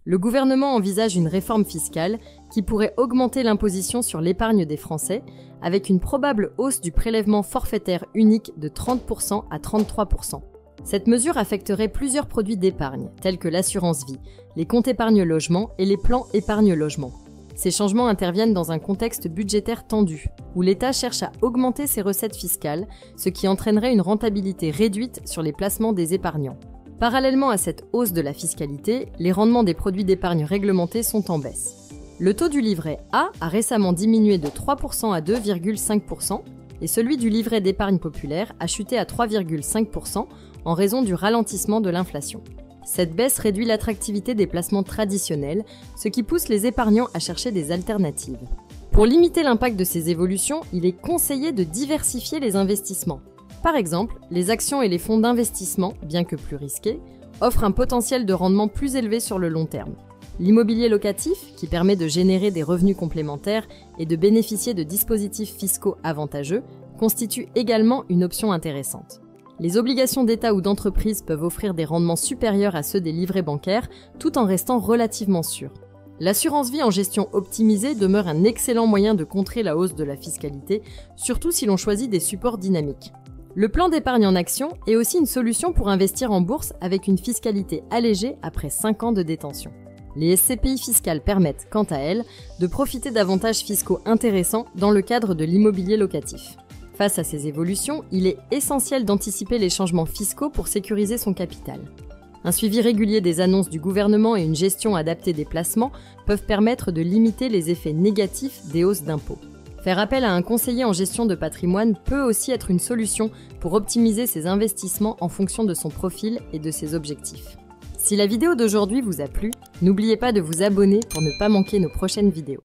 Le gouvernement envisage une réforme fiscale qui pourrait augmenter l'imposition sur l'épargne des Français, avec une probable hausse du prélèvement forfaitaire unique de 30% à 33%. Cette mesure affecterait plusieurs produits d'épargne, tels que l'assurance vie, les comptes épargne logement et les plans épargne logement. Ces changements interviennent dans un contexte budgétaire tendu, où l'État cherche à augmenter ses recettes fiscales, ce qui entraînerait une rentabilité réduite sur les placements des épargnants. Parallèlement à cette hausse de la fiscalité, les rendements des produits d'épargne réglementés sont en baisse. Le taux du livret A a récemment diminué de 3% à 2,5% et celui du livret d'épargne populaire a chuté à 3,5% en raison du ralentissement de l'inflation. Cette baisse réduit l'attractivité des placements traditionnels, ce qui pousse les épargnants à chercher des alternatives. Pour limiter l'impact de ces évolutions, il est conseillé de diversifier les investissements. Par exemple, les actions et les fonds d'investissement, bien que plus risqués, offrent un potentiel de rendement plus élevé sur le long terme. L'immobilier locatif, qui permet de générer des revenus complémentaires et de bénéficier de dispositifs fiscaux avantageux, constitue également une option intéressante. Les obligations d'État ou d'entreprise peuvent offrir des rendements supérieurs à ceux des livrets bancaires, tout en restant relativement sûrs. L'assurance vie en gestion optimisée demeure un excellent moyen de contrer la hausse de la fiscalité, surtout si l'on choisit des supports dynamiques. Le plan d'épargne en action est aussi une solution pour investir en bourse avec une fiscalité allégée après 5 ans de détention. Les SCPI fiscales permettent, quant à elles, de profiter d'avantages fiscaux intéressants dans le cadre de l'immobilier locatif. Face à ces évolutions, il est essentiel d'anticiper les changements fiscaux pour sécuriser son capital. Un suivi régulier des annonces du gouvernement et une gestion adaptée des placements peuvent permettre de limiter les effets négatifs des hausses d'impôts. Faire appel à un conseiller en gestion de patrimoine peut aussi être une solution pour optimiser ses investissements en fonction de son profil et de ses objectifs. Si la vidéo d'aujourd'hui vous a plu, n'oubliez pas de vous abonner pour ne pas manquer nos prochaines vidéos.